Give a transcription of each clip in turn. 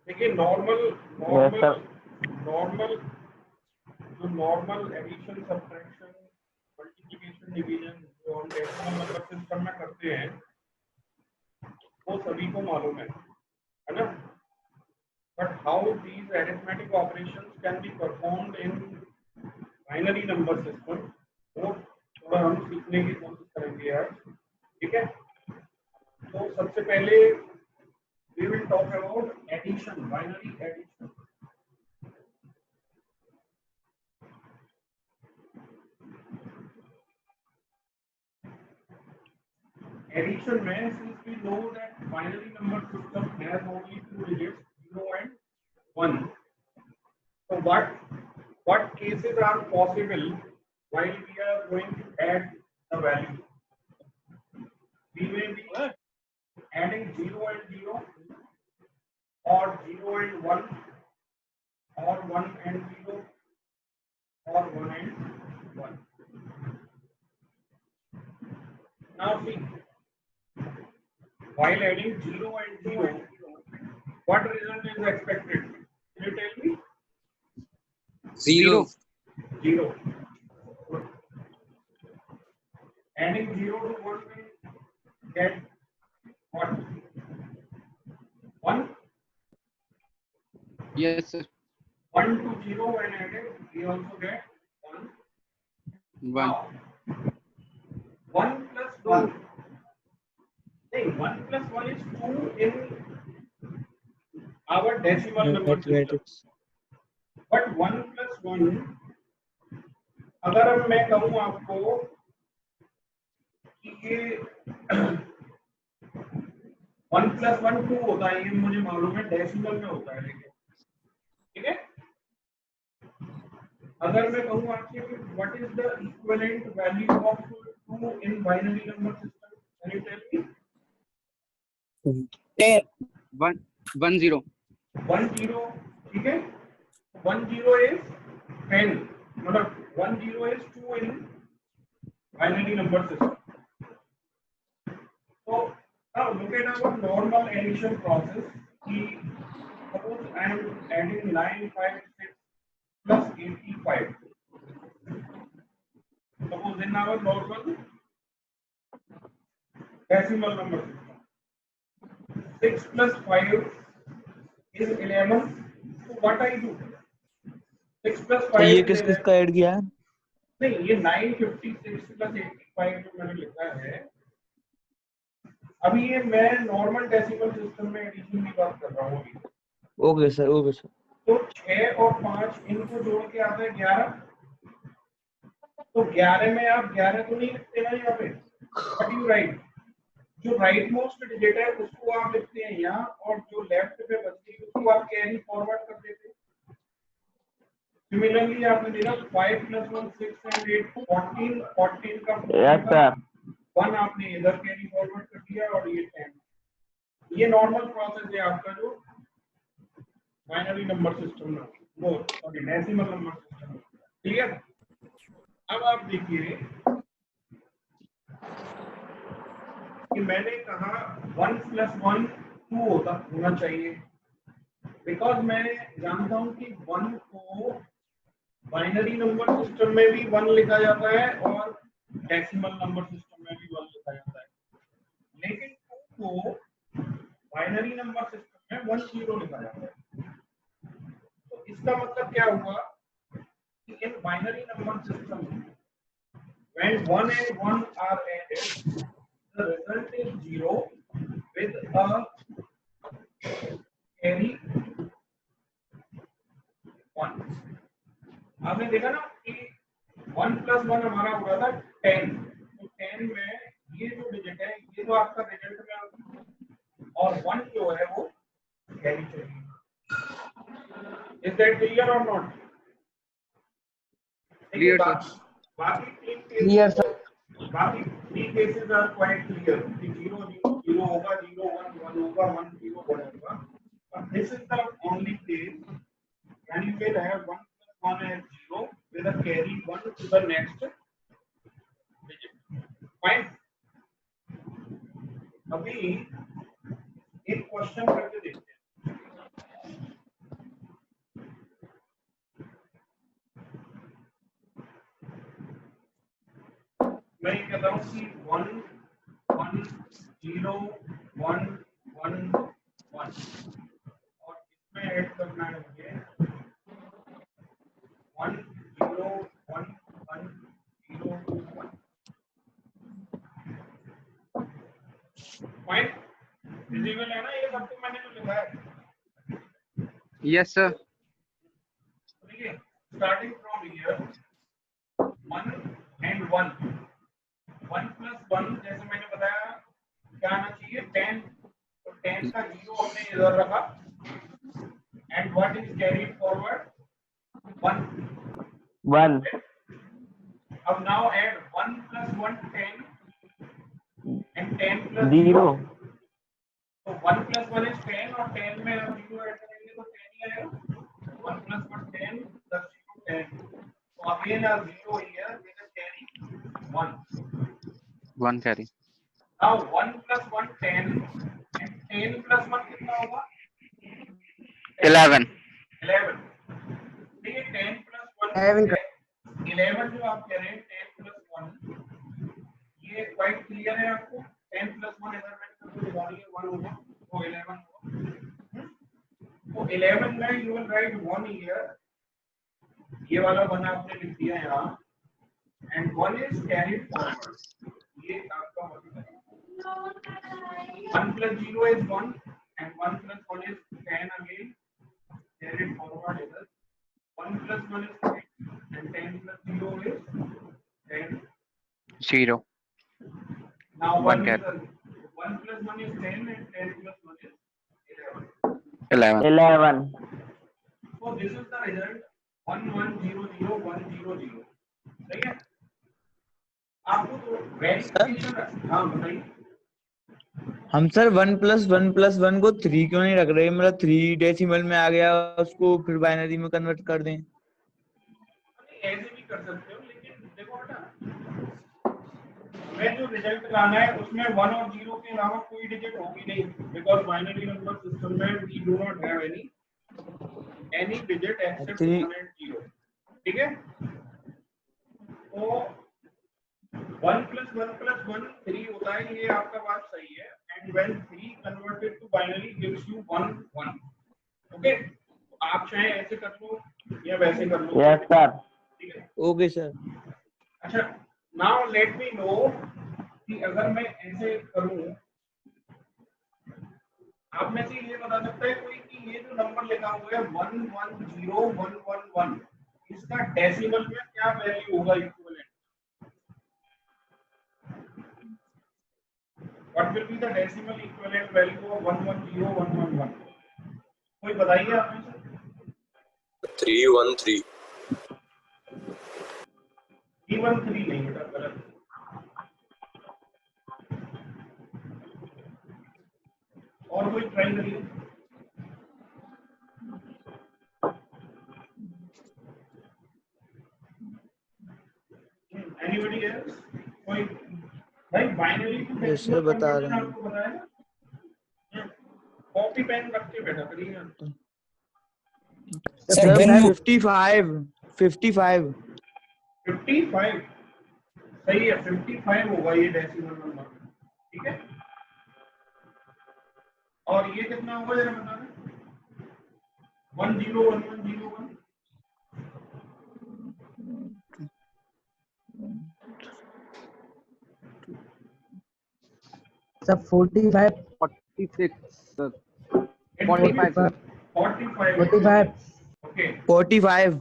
देखिए normal yes sir. Normal जो normal addition subtraction multiplication division जो हम डेसिमल नंबर सिस्टम में करते हैं वो सभी को मालूम है ना? But how these arithmetic operations can be performed in binary number system वो थोड़ा हम सीखने की कोशिश करेंगे यार, ठीक है? तो सबसे पहले we will talk about addition, binary addition. Addition में since we know that binary number system has only two digits 0 and 1, so what cases are possible while we are going to add the value? We may be adding 0 and 0 or 0 and 1 or 1 and 0 or 1 and 1. Now see, while adding 0 and 0, what result is expected? Can you tell me? 0. 0. Good. Adding 0 to 1 will get what? 1? Yes, sir. 1 to 0 when added, we also get 1. 1. Now, 1 plus 1. Hey, 1 plus 1 is 2 in our decimal number system. But 1 plus 1, अगर मैं कहूँ आपको कि ये 1 plus 1 2 होता है, ये मुझे मालूम है डेसिमल में होता है, लेकिन ठीक है? अगर मैं कहूँ आपसे कि what is the equivalent value of 2 in binary number system, can you tell me? 1 1 0. 1 0, ठीक है? 1 0 is 10, मतलब 1 0 is 2 in binary number system. So now look at our normal addition process. Suppose I am adding 956 plus 85. Suppose in our normal decimal number system, 6 plus 5 is 11. So what I do? 6 plus 5 ये is किस 11. का add किया है? नहीं, ये 956 plus 85 जो मैंने लिखा है, अभी ये मैं नॉर्मल डेसिमल सिस्टम में एडिशन की बात कर रहा हूँ अभी। Okay sir, okay sir. तो 6 और 5 इनको जोड़ के आता है 11। तो 11 में आप 11 तो नहीं लिखते ना यहाँ पे, बट यू राइट, जो राइट मोस्ट डिजिट है उसको आप लिखते हैं यहाँ, और जो लेफ्ट पे बचती है उसको आप कैरी फॉरवर्ड कर देते हैं। सिमिलरली आपने देखा 5 plus 1 6 and 8 14 14 का यस सर। 1 आपने इधर कैरी फॉरवर्ड कर दिया और ये 10। ये नॉर्मल प्रोसेस है आपका जो बाइनरी नंबर सिस्टम में, वो सॉरी डेसिमल नंबर सिस्टम में। क्लियर? अब आप देखिए कि मैंने कहा 1 plus 1 2 होना चाहिए, बिकॉज मैं जानता हूं कि 1 को बाइनरी नंबर सिस्टम में भी 1 लिखा जाता है और डेसिमल नंबर सिस्टम में भी 1 लिखा जाता है, लेकिन 2 को बाइनरी नंबर सिस्टम में 1 0 लिखा जाता है। तो इसका मतलब क्या हुआ कि इन binary number system when 1 and 1 are added, the result is 0 with a carry 1. आपने देखा ना कि 1 plus 1 हमारा हो रहा था 10, तो 10 में ये जो डिजिट है ये तो आपका रिजल्ट में आ गया, और 1 जो है वो कैरी चाहिए। Is that clear or not? Clear, sir. बाकी 3 Clear, sir. बाकी 3 cases are quite clear कि 0 0 0 होगा, 0 1 1 होगा, 1 0 1 होगा, but this is the only case when you will have 1 plus 1 as 0 with a carry 1 to the next digit. Fine. अभी एक question करके देखते हैं। मैं ये कहता हूँ कि 1 1 0 1 1 1 और इसमें ऐड करना है मुझे 1 0 1 1 0 1 फाइन विजिबल है ना ये सब तो मैंने जो लिखा है यस सर देखिए starting from here 1 and 1 1 plus 1 जैसे मैंने बताया क्या आना चाहिए 10 तो 10 का 0 हमने इधर रखा and what is carried forward 1 1 अब now add 1 plus 1 10 and 10 plus 0 तो 1 plus 1 is 10 और 10 में हम 0 ऐड करेंगे तो 10 ही आएगा 1 plus 1 10 plus 0 10 so again a 0 here with a carry 1 1 carry now 1 plus 1 10 and 10 plus 1 कितना होगा 11 11 देखिए 10 plus 1 11 जो आप कह रहे हैं 10 plus 1 ये क्वाइट क्लियर है आपको 10 plus 1 इधर मैंने करके दिखा दिया 1 होगा तो 11 होगा तो 11 में यू विल राइट 1 हियर ये वाला 1 आपने लिख दिया यहाँ एंड 1 इज कैरीड फॉरवर्ड ये आपका 1 है 1 plus 0 is 1 and 1 plus 1 is 10 again carried forward इधर 1 plus 1 is 10 and 10 plus 0 is 10 0 now 1 1 carry 1 plus 1 is 10 and 10 plus 1 is 11 11 so this is the result 1 1 0 0 1 0 0 सही है आपको तो वेरिफिकेशन हाँ बताइए हम सर 1 + 1 को 3 क्यों नहीं रख रहे, मतलब 3 डेसिमल में आ गया उसको फिर बाइनरी में कन्वर्ट कर दें। ऐसे भी कर सकते हो लेकिन देखो बेटा मैं जो रिजल्ट लाना है उसमें 1 और 0 के अलावा कोई डिजिट होगी नहीं बिकॉज़ बाइनरी नंबर सिस्टम में we do not have any digit except 1 and 0 ठीक है तो 1 plus 1 plus 1 3 होता है ये आपका बात सही है and when 3 converted to binary gives you 1 1 okay आप चाहे ऐसे कर लो या वैसे कर लो यस सर ठीक है ओके सर। अच्छा नाउ लेट मी नो कि अगर मैं ऐसे करूं आप में से ये बता सकता है कोई कि ये जो नंबर लिखा हुआ है 110111 इसका डेसिमल में क्या वैल्यू होगा equivalent what will be the decimal equivalent value of 110111 कोई बताइए आप में से 313 313 नहीं बेटा गलत और कोई ट्राई करिए एनीबॉडी एल्स कोई भाई बाइनरी टू सर बता रहे हैं। आपको बताया ना कॉपी पेन रख के बैठा करिए सर 55 55 सही है 55 होगा ये डेसिमल नंबर ठीक है और ये कितना होगा जरा बता दें 101101 सब 45 46 सर 45 सर 45 ओके 45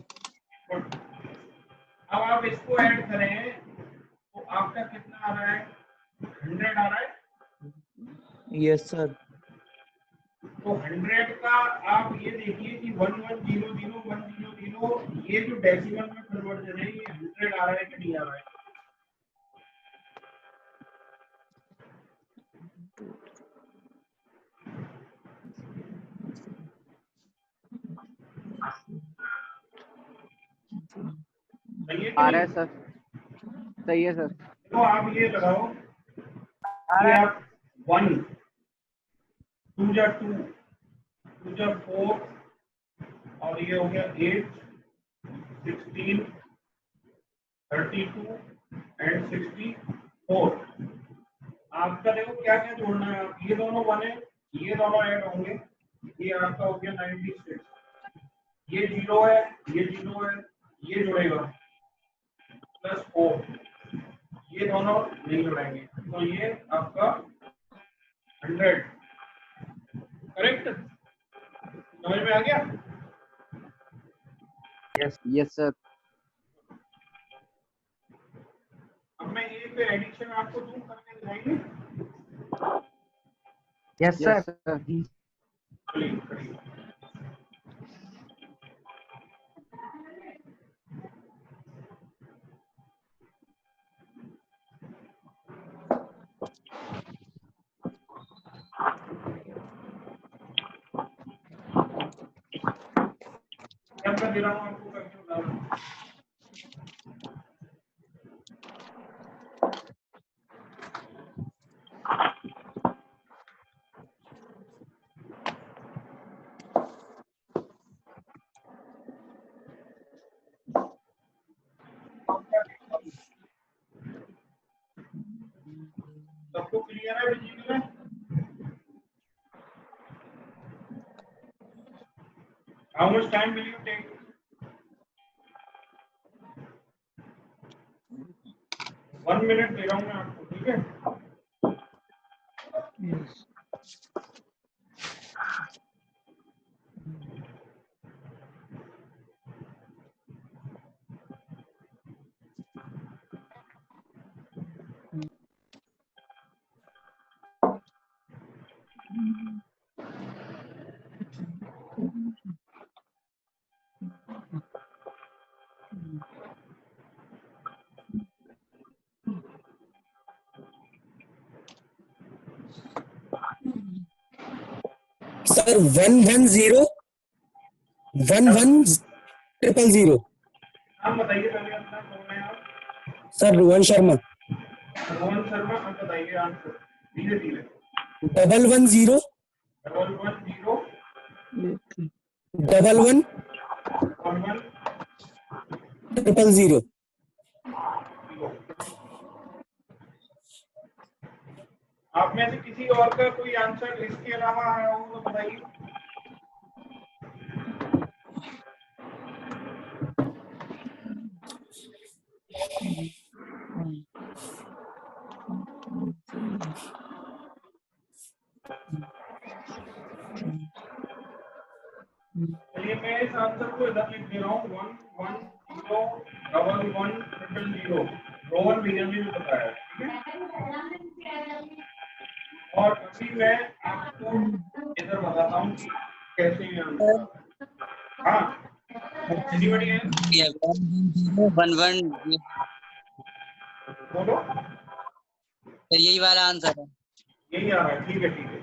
अब आप इसको ऐड करें तो आपका कितना आ रहा है 100 आ रहा है यस सर। तो 100 का आप ये देखिए कि 1100 ये जो डेसिमल में कन्वर्जन है ये 100 आ रहा है कि नहीं आ रहा है सही है कि आ रहा है नहीं? सर सही है सर तो आप ये लगाओ कि आप 1 2 जा 2 2 जा 4 और ये हो गया 8 16 32 एंड 60 4। आपका देखो क्या क्या जोड़ना है, ये दोनों 1 है, ये दोनों ऐड होंगे, ये आपका हो गया 96। ये 0 है, ये 0 है, ये जुड़ेगा +4, ये दोनों नहीं जुड़ेंगे, तो ये आपका 100। करेक्ट? समझ में आ गया? Yes sir. अब मैं ये पे एडिशन आपको दूं करके दिखाएंगे। Yes yes sir. सर। चलिए करिए। क्या मैं दे रहा हूँ आपको करके बता रहा हूँ। सबको क्लियर है विजिबल है? How much time will you take? 1 minute दे रहा हूँ मैं आपको, ठीक है? Yes. सर 110 1100। नाम बताइए पहले अपना, कौन है आप? सर रोहन शर्मा। रोहन शर्मा। आप बताइए आंसर धीरे धीरे। 110 110 11 11 000। आप में से किसी और का कोई आंसर इसके अलावा आया हो तो बताइए। चलिए मैं इस आंसर को इधर लिख दे रहा हूँ 110110000। रोहन भैया ने भी बताया, ठीक है? और अभी मैं आपको इधर बताता हूँ कि कैसे ये आंसर। हाँ, एनीबॉडी है? 110 बोलो। तो यही वाला आंसर है। यही आ रहा है, ठीक है ठीक है।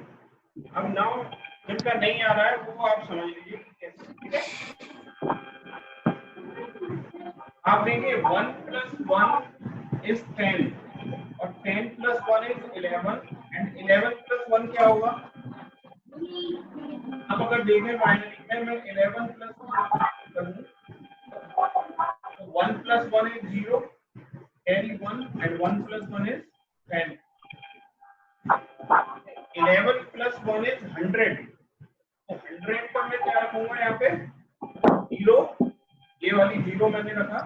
अब नाउ जिनका नहीं आ रहा है वो आप समझ लीजिए कि कैसे, ठीक है? आप देखिए 1 + 1 is 10 और 10 + 1 is 11 एंड 11 + 1 क्या होगा? अब अगर देखें बाइनरी में मैं 11 + 1 करूं तो 1 + 1 is 0, carry 1 and 1 + 1 is 10. 11 + 1 is 100. तो 100 का मैं क्या रखूंगा यहाँ पे? 0, ये वाली 0 मैंने रखा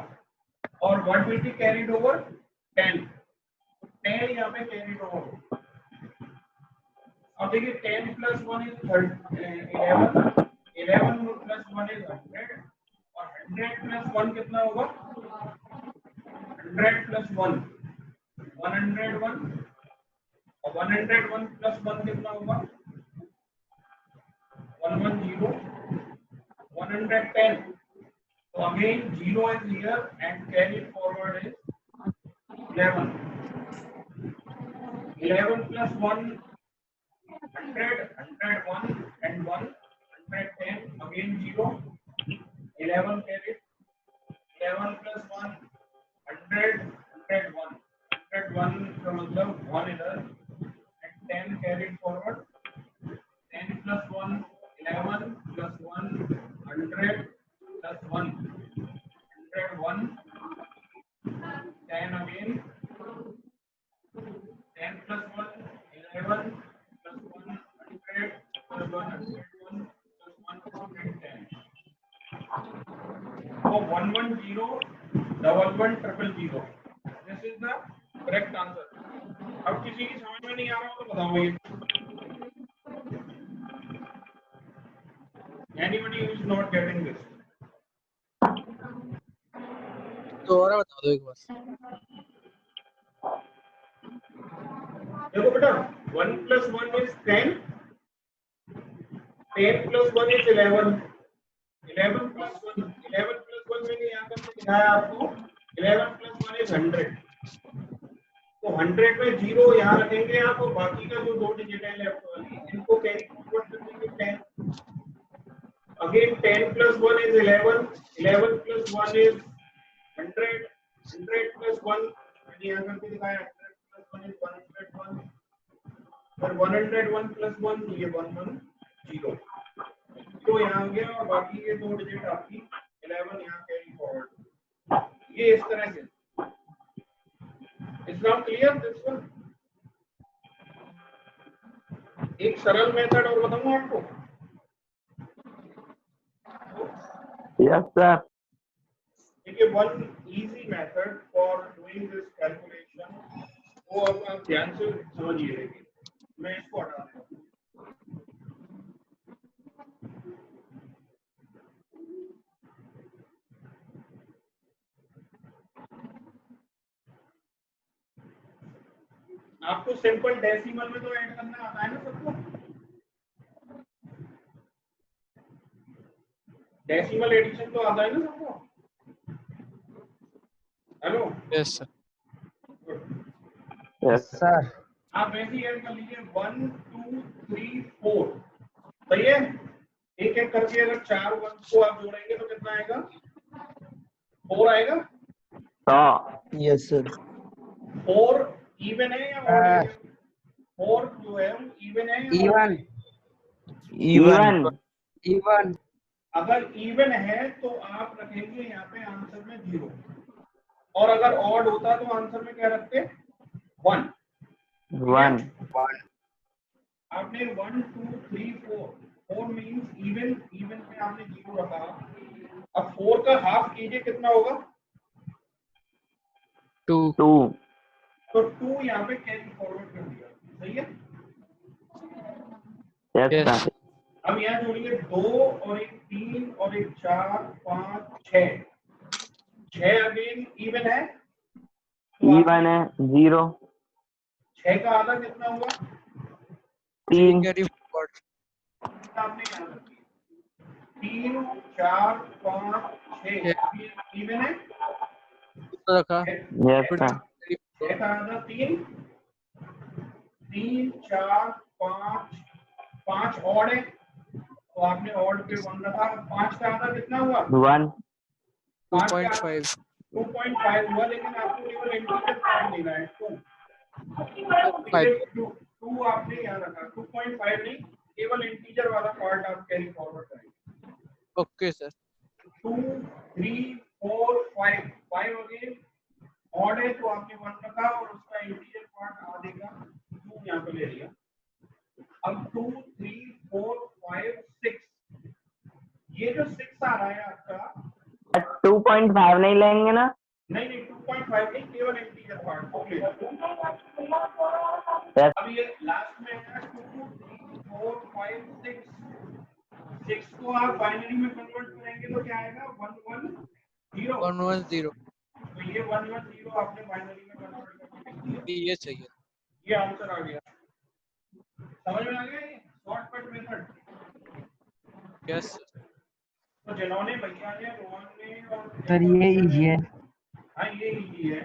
और what will be carried over? 10. 10 यहाँ पे carried over। अब देखिए 10 + 1 is 11, 11 + 1 is 100 और 100 + 1 कितना होगा? 100 + 1 101 और 101 + 1 कितना होगा? 110 110। So again 0 is here and carried forward is 11. 11 + 1 100 101 and 1 110 again 0. 11 carried 11 + 1 100 101 101 का मतलब 1 इधर and 10 carried forward 10 + 1 11 + 1 100 + 1 101 10 again 1101100 this is the correct answer. अब किसी की समझ में नहीं आ रहा हो तो बताओ ये। Anybody who is not getting this? दोबारा बता दो एक बार। देखो बेटा 1 + 1 is 10, 10 + 1 is 11, 11 + 1 मैंने यहाँ पर दिखाया आपको, 11 + 1 is 100। तो 100 में 0 यहाँ रखेंगे आप और बाकी का जो 2 डिजिट है लेफ्ट वाली इनको कैरी फॉरवर्ड कर देंगे 10। Again 10 + 1 is 11, 11 + 1 is 100, 100 + 1 मैंने यहाँ करके दिखाया 100 + 1 is 101, फिर 101 + 1 ये 110, तो यहाँ आ गया और बाकी ये 2 डिजिट आपकी 11 यहाँ कैरी फॉरवर्ड। ये इस तरह से it's not clear this one. एक सरल मेथड और बताऊँ आपको। Yes, sir. देखिए one easy method for doing this calculation वो अब आप ध्यान से समझिए। मैं इसको हटा देता हूँ। आपको सिंपल डेसिमल में तो ऐड करना आता है ना सबको? डेसिमल एडिशन तो आता है ना सबको? Hello? Yes sir. Yes, sir आप वैसे ही ऐड कर लीजिए 1 2 3 4 सही है। एक एक करके अगर 4 1 को आप जोड़ेंगे तो कितना आएगा? 4 आएगा। Yes sir. 4 इवन है या ऑड है? 4 जो है वो इवन है या odd है? इवन। इवन अगर इवन है तो आप रखेंगे यहाँ पे आंसर में 0 और अगर ऑड होता तो आंसर में क्या रखते? 1। 1. आपने 1 2 3 4 4 मींस इवन, इवन में आपने 0 रखा। अब 4 का हाफ कीजिए कितना होगा? 2 2. तो 2 यहाँ पे कैरी फॉरवर्ड कर दिया, सही है। Yes, Yes. sir. अब यहाँ जोड़िए 2 और एक 3 और एक 4 5 6 6 अगेन इवन है तो Even है 0. 6 का आधा कितना हुआ? 3. Carry forward. आपने यहाँ रख दिया 3 4 5 6 इवन है तो रखा। Yes, sir. 6 का आधा 3 3 4 5 5 ऑड है तो आपने ऑड पे 1 रखा। 5 का आधा कितना हुआ? 1. 2.5 2.5 हुआ, लेकिन आपको केवल इंटीजर पार्ट लेना है। 2 आपने यहाँ रखा, 2.5 नहीं, केवल इंटीजर वाला पार्ट आप कैरी फॉरवर्ड करेंगे। Okay sir. 2 3 4 5 5 अगेन ऑड है तो आपने 1 रखा और उसका इंटीजर पार्ट आधे का 2 यहाँ पे ले लिया। अब 2 3 4 5 6 ये जो 6 आ रहा है आपका 2.5 नहीं लेंगे ना? नहीं 2.5 नहीं, केवल इंटीजर पार्ट को ले। Yes. अब ये लास्ट में है 2 3 4 5 6 6 को आप बाइनरी में कन्वर्ट करेंगे तो क्या आएगा? 1 1 0। 110 तो ये 1 1 0 आपने बाइनरी में कन्वर्ट करके ये चाहिए। ये आंसर आ गया। समझ में आ गया ये शॉर्टकट मेथड? यस तो जिन्होंने भैया ने रोहन ने और सर ये इजी है। हाँ ये इजी है।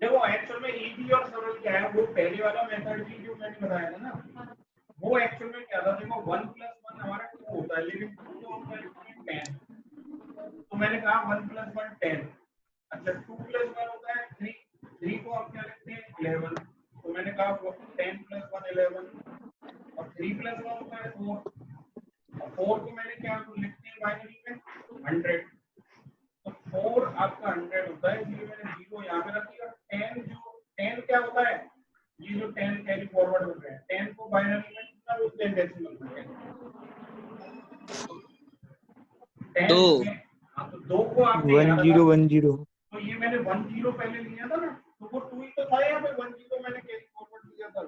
देखो एक्चुअल में इजी और सरल क्या है, वो पहले वाला मेथड भी जो मैंने बताया था ना, वो एक्चुअल में क्या था? देखो 1 + 1 हमारा 2 होता है, लेकिन 2 तो हम करते हैं 10। तो मैंने कहा 1 + 1 10। अच्छा 2 + 1 होता है 3, 3 को हम क्या लिखते हैं 11। तो मैंने कहा 10 + 1 11 और 3 + 1 होता है 4 और 4 को मैंने क्या लिखते हैं बाइनरी में 100। तो 4 आपका 100 होता है, इसलिए मैंने 0 यहाँ पे रख दिया। 10 क्या होता है? ये जो 10 कैरी फॉरवर्ड हो गए 10 को बाइनरी में कितना बोलते हैं डेसिमल में? 10 2 2 को आपने 1010 तो ये मैंने 10 पहले लिया था ना, तो वो 2 ही तो था यहाँ पे, 10 मैंने कैरी फॉरवर्ड लिया था।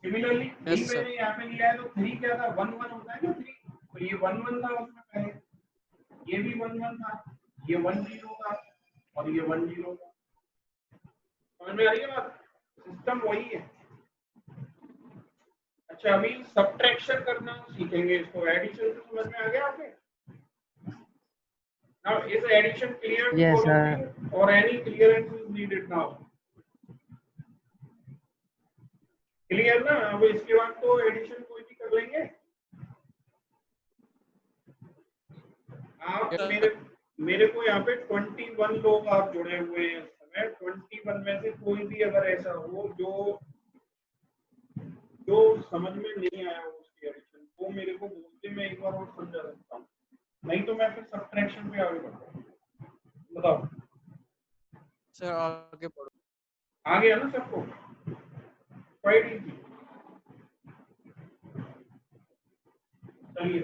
Similarly 3 Yes, sir. मैंने यहाँ पे लिया है, तो 3 क्या था, 1 1 होता है ना 3, तो ये 1 1 था उसमें पहले, ये भी 1 1 था, ये 1 0 था और ये 1 0 था। समझ में आ रही है बात? सिस्टम वही है। अच्छा अभी सब्ट्रैक्शन करना सीखेंगे, इसको एडिशन तो समझ में आ गया आपके? Now is addition clear to Yes, all sir. of you or any clearance is needed now? Clear ना? अब इसके बाद तो एडिशन कोई भी कर लेंगे। आप मेरे को यहाँ पे 21 लोग आप जुड़े हुए हैं इस समय। 21 में से कोई भी अगर ऐसा हो जो समझ में नहीं आया हो उसकी एडिशन, वो मेरे को बोलते, मैं एक बार और समझा सकता हूँ, नहीं तो मैं फिर सब्ट्रैक्शन पे आगे बढ़ता हूँ। बताओ सर आगे बढ़ो। आ गया ना सबको? Quite easy. चलिए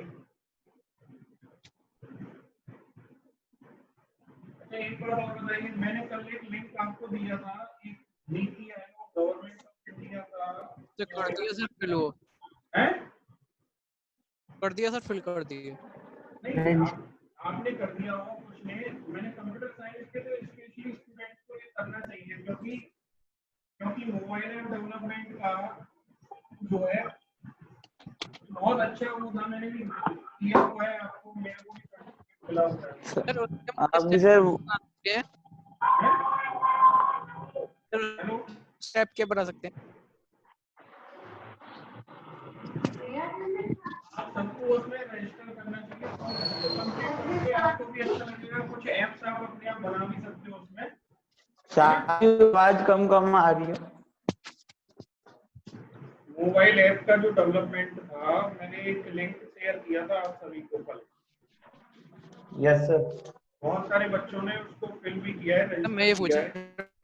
अच्छा एक बार और बताइए, मैंने कल एक लिंक आपको दिया था, एक NITI Aayog government of India का, तो कर दिया सर फिल, वो है कर दिया सर, फिल कर दिया। नहीं आपने कर दिया हो कुछ ने, मैंने कंप्यूटर साइंस के तो स्पेशली स्टूडेंट्स को ये करना चाहिए, क्योंकि मोबाइल ऐप डेवलपमेंट का जो है बहुत अच्छा वो था, मैंने भी किया हुआ है, आपको मेरे को भी सर्टिफिकेट मिला हुआ है। सर आप भी सर हेलो स्टेप क्या बना सकते हैं? आप सबको उसमें रजिस्टर करना चाहिए, कंप्लीट करके आपको भी अच्छा लगेगा। कुछ ऐप्स आप अपने आप बना भी सकते हो उसमें। आवाज कम आ रही है। मोबाइल ऐप का जो डेवलपमेंट था, मैंने एक लिंक शेयर किया था आप सभी को कल। Yes sir. बहुत सारे बच्चों ने उसको फिल भी किया है। मैं ये पूछ रहा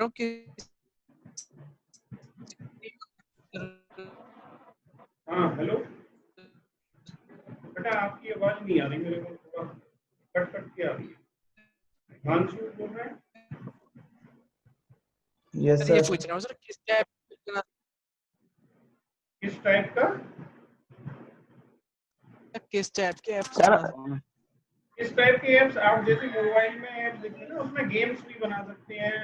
हूँ कि हाँ हेलो बेटा, आपकी आवाज नहीं आ रही मेरे को, थोड़ा कट कट के आ रही है। मानसू बोल रहे हैं? यस सर ये सर। पूछ रहा हूँ सर, किस टाइप के ऐप सर इस टाइप के ऐप्स आप जैसे मोबाइल में ऐप देखते हैं ना, उसमें गेम्स भी बना सकते हैं।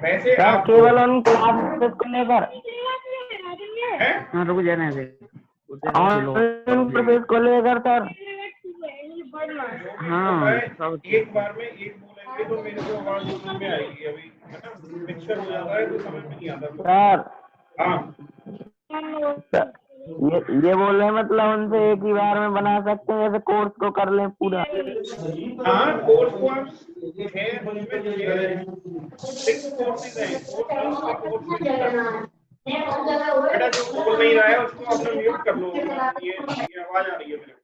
वैसे सर आप केवल उन क्लासेस को लेकर हैं? रुक जाने दे, ऑनलाइन प्रोसेस को लेकर सर। हाँ एक बार में एक बोलेंगे तो मेरे को आवाज समझ में आएगी, अभी है ना मिक्सर हो जाता है तो समझ में नहीं आता। सर हाँ ये बोल रहे हैं, मतलब उनसे एक ही बार में बना सकते हैं, जैसे कोर्स को कर लें पूरा। हाँ कोर्स को आप 6 कोर्सेज हैं, बेटा जो बोल नहीं रहा है उसको अपना म्यूट कर लो, ये आवाज आ रही है मेरे को।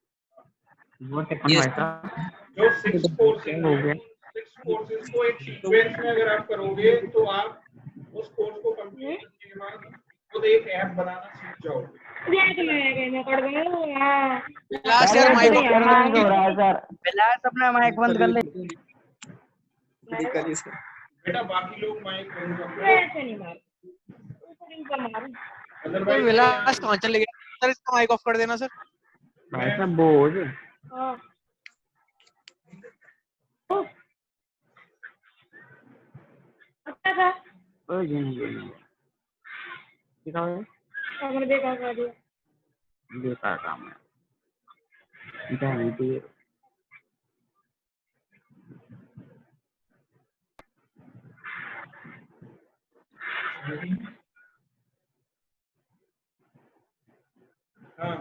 वो जो 6 कोर्सेज को एक सीक्वेंस में अगर आप करोगे तो आप उस कोर्स को कंप्लीट करने के बाद खुद एक ऐप बनाना सीख जाओगे। लास्ट ईयर माइक हो रहा है सर। बिलास अपना माइक बंद कर ले। बेटा बाकी लोग माइक बंद कर लो, तो विलास कहाँ चले गए सर? इसका माइक ऑफ कर देना सर। भाई साहब बोझ बेकार काम है। हाँ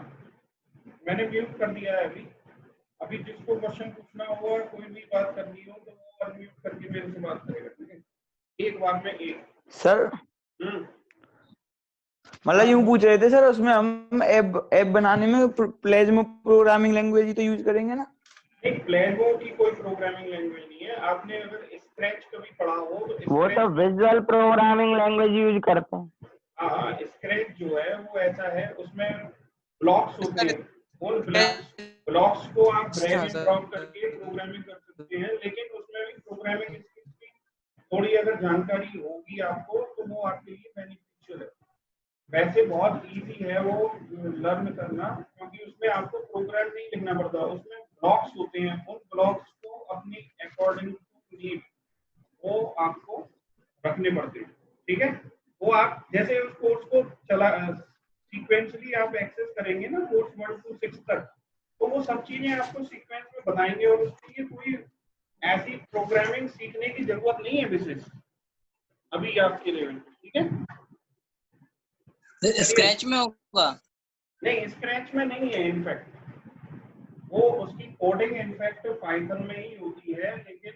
मैंने म्यूट कर दिया है अभी जिसको क्वेश्चन पूछना होगा, कोई भी बात करनी हो तो वो अनम्यूट करके मेरे से बात करेगा, ठीक है? एक बार में एक सर मतलब यूं पूछ रहे थे सर, उसमें हम ऐप बनाने में प्लेज़मो प्रोग्रामिंग लैंग्वेज ही तो यूज करेंगे ना? नहीं, प्लेज़मो की कोई प्रोग्रामिंग लैंग्वेज नहीं है। आपने अगर स्क्रैच कभी पढ़ा हो तो वो तो विजुअल प्रोग्रामिंग लैंग्वेज यूज करते हैं। हाँ स्क्रैच जो है वो ऐसा है, उसमें ब्लॉक्स होते हैं, होल ब्लॉक्स को आप ड्रैग एंड सर। ड्रॉप करके प्रोग्रामिंग कर सकते हैं, लेकिन उसमें भी प्रोग्रामिंग स्किल्स की थोड़ी अगर जानकारी होगी आपको तो वो आपके लिए बेनिफिशियल है। वैसे बहुत इजी है वो लर्न करना, क्योंकि उसमें आपको प्रोग्राम नहीं लिखना पड़ता, उसमें ब्लॉक्स होते हैं, उन ब्लॉक्स को अपनी अकॉर्डिंग टू नीड वो आपको रखने पड़ते हैं। ठीक है, वो आप जैसे उस कोर्स को चला सीक्वेंसली आप एक्सेस करेंगे ना कोर्स 1 to 6 तक, तो वो सब चीजें आपको सीक्वेंस में बताएंगे और उसके लिए कोई ऐसी प्रोग्रामिंग सीखने की जरूरत नहीं है विशेष अभी आपके लेवल पे। ठीक है, स्क्रैच में होगा? नहीं, स्क्रैच में नहीं है, इनफैक्ट वो उसकी कोडिंग इनफैक्ट पाइथन में ही होती है, लेकिन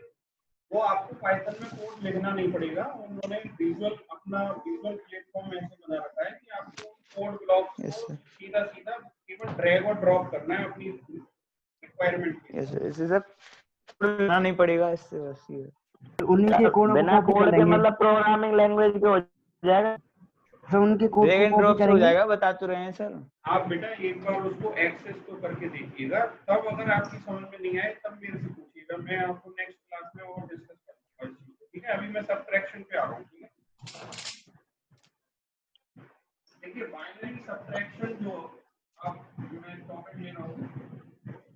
वो आपको पाइथन में कोड लिखना नहीं पड़ेगा। उन्होंने अपना विजुअल प्लेटफॉर्म ऐसे बना रखा है कि आपको कोड ब्लॉक्स को सीधा सीधा केवल ड्रैग और ड्रॉप करना है अपनी रिक्वायरमेंट के लिए। इससे सब लिखना नहीं पड़ेगा, इससे बस ये उन्हीं के कोड को बिना कॉपी कोड कर के लेंगे। मतलब प्रोग्रामिंग लैंग्वेज के हो जाएगा। सर उनके कोड ड्रैग को एंड कॉपी ड्रॉप से हो करेंगे। जाएगा, बता तो रहे हैं सर। आप बेटा एक बार उसको एक्सेस तो करके देखिएगा, तब अगर आपकी समझ में नहीं आए तब मेरे से पूछिएगा, मैं आपको नेक्स्ट क्लास में और डिस्कस करूंगा इस चीज को। ठीक है, अभी मैं सबट्रैक्शन पे आ रहा हूँ। ठीक है, देखिए बाइनरी सबट्रैक्शन जो आप मैं टॉपिक ले रहा हूँ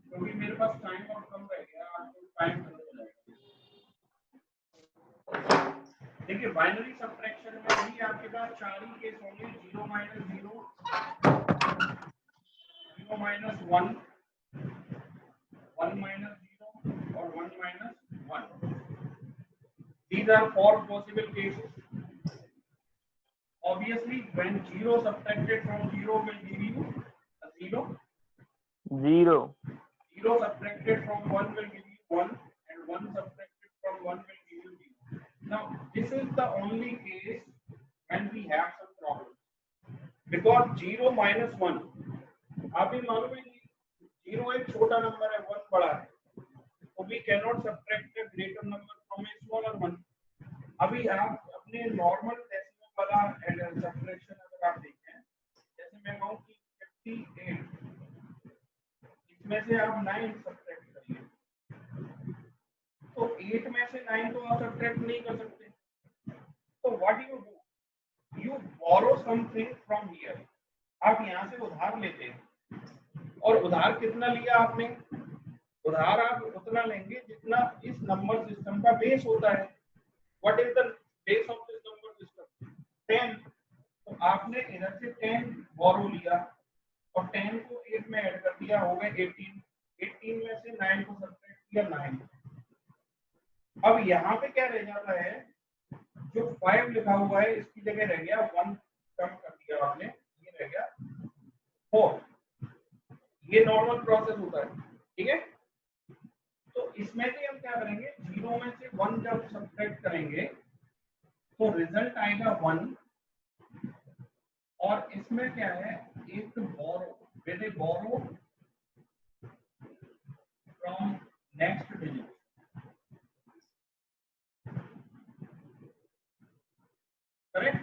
क्योंकि मेरे पास टाइम और कम रह गया, आपको टाइम खत्म हो जाएगा। देखिए बाइनरी सबट्रैक्शन में भी आपके पास 4 ही केस होंगे, 0 -0, 0 -1, 1 -0 और 1 -1. These are 4 possible cases. Obviously, when 0 subtracted from 0 will give you a 0. 0 subtracted from 1 will give you 1, and 1 subtracted from 1 will give you 0. Now, this is the only case when we have some problems. Because 0 - 1, आप ही मालूम है कि 0 एक छोटा number है, 1 बड़ा है, तो we cannot subtract a greater number from a smaller one. अभी आप अपने नॉर्मल डेसिमल वाला सबट्रैक्शन अगर आप देखें, जैसे मैं कहूँ कि 58, इसमें से आप 9 सबट्रैक्ट करिए, तो 8 में से 9 तो आप सबट्रैक्ट नहीं कर सकते, तो what you do, you borrow something from here, आप यहाँ से उधार लेते हैं, और उधार कितना लिया आपने, उधार आप उतना लेंगे जितना इस नंबर सिस्टम का बेस होता है। What is the base of this number system? 10, तो आपने इधर से 10 बोरो लिया और 10 को 8 में ऐड कर दिया, हो गए 18, 18 में से 9 को सब्ट्रैक्ट किया 9। अब यहाँ पे क्या रह जाता है, जो 5 लिखा हुआ है इसकी जगह रह गया 1 कम कर दिया आपने, ये रह गया 4। ये नॉर्मल प्रोसेस होता है। ठीक है, तो इसमें भी हम क्या करेंगे, 0 में से 1 जब सब्ट्रैक्ट करेंगे तो रिजल्ट आएगा 1, और इसमें क्या है, एक borrow, with a borrow from next digit. Correct,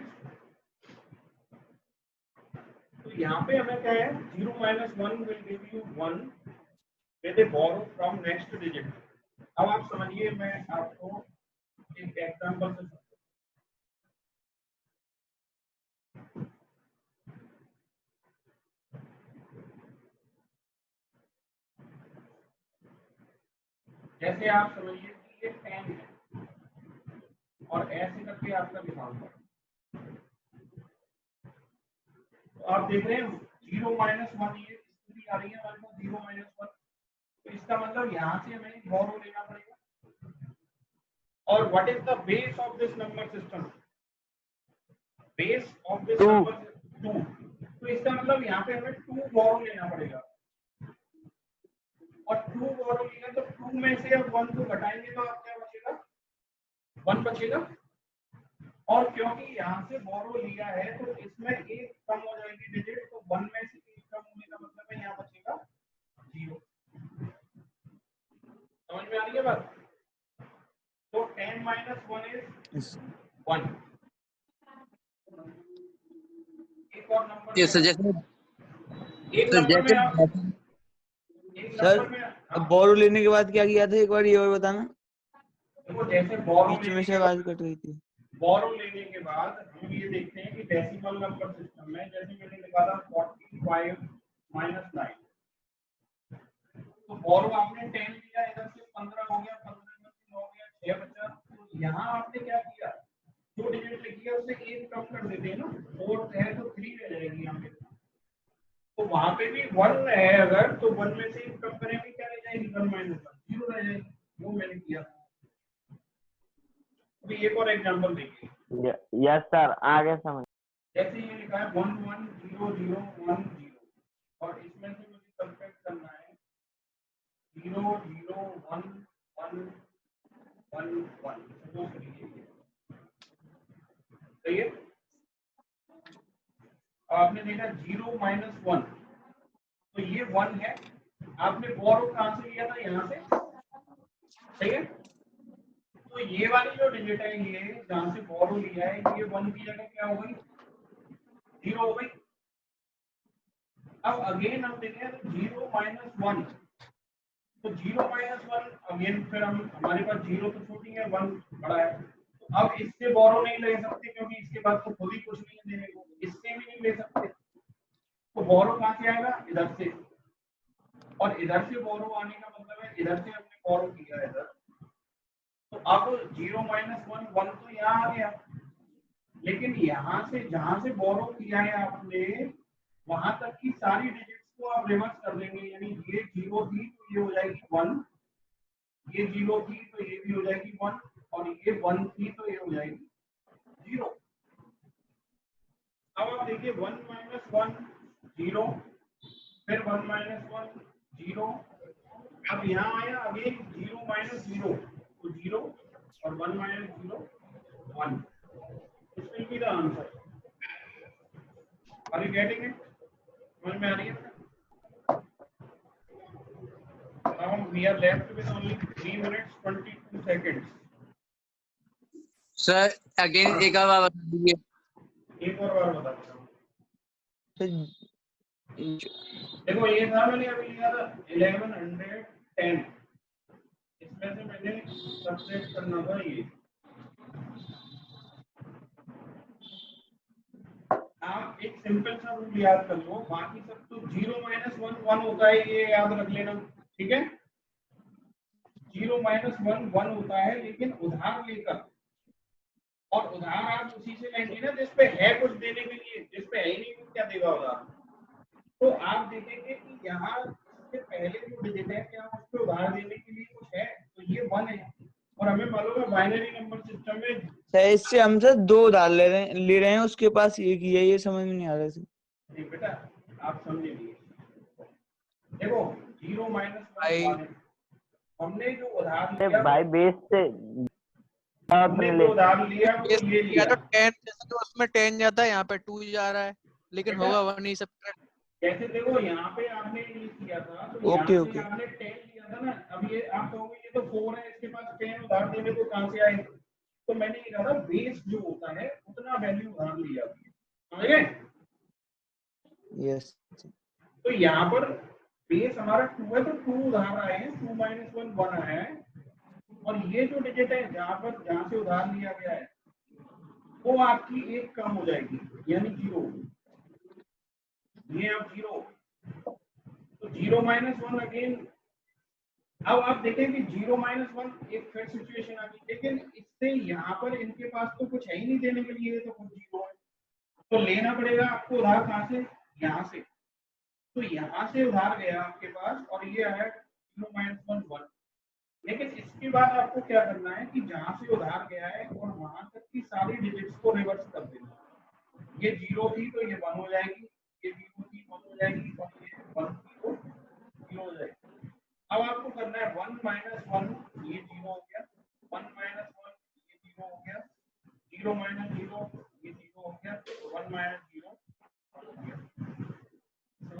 तो यहाँ पे हमें क्या है, 0 - 1 will give you 1 with a borrow from next digit. अब आप समझिए, मैं आपको एक एग्जांपल से समझाऊं। जैसे आप समझिए कि ये 10 है और ऐसे करके आपका दिखाऊंगा, तो आप देख रहे हैं 0 - 1 ये स्थिति आ रही है हमारे पास, 0 - 1, तो इसका मतलब यहाँ से हमें एक बोरो लेना पड़ेगा। और what is the base of this number system? Base of this number 2, तो इसका मतलब यहाँ पे हमें 2 बोरो लेना पड़ेगा, और 2 बोरो लिया तो 2 में से अब 1 को घटाएंगे तो आप क्या बचेगा, 1 बचेगा। और क्योंकि यहाँ से बोरो लिया है तो इसमें एक कम हो जाएगी डिजिट, तो 1 में से एक कम होने का मतलब है यहाँ बचेगा 0। समझ में आ रही है बात? तो 10 - 1 is 1। एक और नंबर, जैसे एक नंबर में आप एक सर नंबर में अब बोरो लेने के बाद क्या किया था एक बार ये और बताना, देखो जैसे बोरो बीच में लेने से के आवाज बाद कट गई थी। बोरो लेने के बाद हम ये देखते हैं कि डेसिमल नंबर सिस्टम में जैसे मैंने लिखा था 45 माइनस 9, तो बोरो आपने 10 लिया, इधर से 15 हो गया, 15 में 3 हो गया, 6 बचा। तो यहाँ आपने क्या किया, जो डिजिट लिखी है उससे 1 कम कर देते हैं ना, 4 है तो 3 रह जाएगी यहाँ पे। तो वहां पे भी 1 है अगर, तो 1 में से 1 कम करेंगे, क्या रह जाएगी, 1 माइनस 1 0 रह जाएगी। वो मैंने किया। अभी एक और एग्जांपल देखिए। यस सर, आगे समझ। जैसे ये लिखा है 1 1 0 0 1 0, और इसमें से मुझे सब्ट्रैक्ट करना है 0 0 1 1 1 1। सपोज करिए सही है। आपने देखा 0 माइनस 1, तो ये 1 है। आपने बोरो कहां से लिया था, यहाँ से, सही है। तो ये वाली जो डिजिट है, ये जहां से बोरो लिया है, ये 1 की जगह क्या हो गई, 0 हो गई। अब अगेन हम देखें तो 0 माइनस 1, तो 0 माइनस 1 अगेन, फिर हम हमारे पास 0 तो छोटी है, 1 बड़ा है। तो अब इससे बोरो नहीं ले सकते क्योंकि इसके बाद तो खुद ही कुछ नहीं है देने को, इससे भी नहीं ले सकते। तो बोरो कहां से आएगा, इधर से, और इधर से बोरो आने का मतलब है इधर से हमने बोरो किया है इधर। तो अब 0 माइनस 1 1 तो यहाँ आ गया, लेकिन यहाँ से जहां से बोरो किया है आपने, वहां तक की सारी डिजिट्स को आप रिवर्स कर देंगे। यानी ये 0 थी तो ये हो जाएगी 1, ये 0 थी तो ये भी हो जाएगी 1, और ये 1 थी तो ये हो जाएगी 0। अब आप देखिए 1 माइनस 1 0, फिर 1 माइनस 1 0, अब यहाँ आया अगेन 0 माइनस 0, तो 0, और 1 minus 0 1। This will be the answer. Are you getting it? समझ में आ रही है? Now we are left with only 3 minutes 22 seconds. Sir again एक बार बता दीजिए। एक और बार बता देता हूँ। तो देखो ये था, मैंने अभी लिया था 1110, इसमें से मैंने सब्ट्रैक्ट करना था ये। आप एक सिंपल सा रूल याद कर लो, बाकी सब तो 0 माइनस 1 1 होता है, ये याद रख लेना, ठीक है। 0 माइनस 1 1 होता है, लेकिन उधार लेकर, और उधार आप उसी से लेंगे ना जिसपे है कुछ देने के लिए, जिसपे है ही नहीं वो क्या देगा उधार। तो आप देखेंगे कि यहाँ इससे पहले जो डिजिट है, क्या उस पर उधार देने के लिए कुछ है, तो ये 1 है। और हमें मालूम है बाइनरी नंबर सिस्टम में इससे हम सर 2 उधार ले रहे हैं, उसके पास एक ही है, ये समझ में नहीं आ रहा है। नहीं बेटा, आप समझे नहीं। देखो 0 माइनस भाई 1 हमने जो उधार अरे लिया, भाई बेस से हमने जो उधार लिया वो बेस ये लिया लिया। तो 10, जैसे तो उसमें 10 जाता है, यहाँ पे 2 जा रहा है, लेकिन बेटा, होगा 1 ही सब। जैसे देखो यहाँ पे आपने ये किया था, तो ओके, यहाँ ओके। से आपने 10 लिया था ना। अब ये आप कहोगे ये तो 4 है, इसके पास 10 उधार देने को कहां से आए। तो मैंने ये कहा था बेस जो होता है उतना वैल्यू उधार लिया, समझ गए। यस। तो यहाँ पर बेस हमारा 2 है, तो 2 उधार आए हैं, 2 माइनस 1 1 आया है। और ये जो डिजिट है जहां से उधार लिया गया है, वो आपकी एक कम हो जाएगी, यानी 0। ये आप 0, तो 0 माइनस 1 अगेन। अब आप देखें कि 0 माइनस 1 एक फिर सिचुएशन आ गई, लेकिन इससे यहाँ पर इनके पास तो कुछ है ही नहीं देने के लिए, तो कुछ 0 है, तो लेना पड़ेगा आपको उधार कहाँ से, यहाँ से। तो यहाँ से उधार गया आपके पास, और ये आया 0 माइनस 1 1। लेकिन इसके बाद आपको क्या करना है कि जहां से उधार गया है और वहां तक की सारी डिजिट्स को रिवर्स कर देना। ये 0 थी तो ये 1 हो जाएगी, ये 0 थी 1 हो जाएगी, और ये 1 थी तो 0 हो जाएगी। अब आपको करना है 1 माइनस 1, ये 0 हो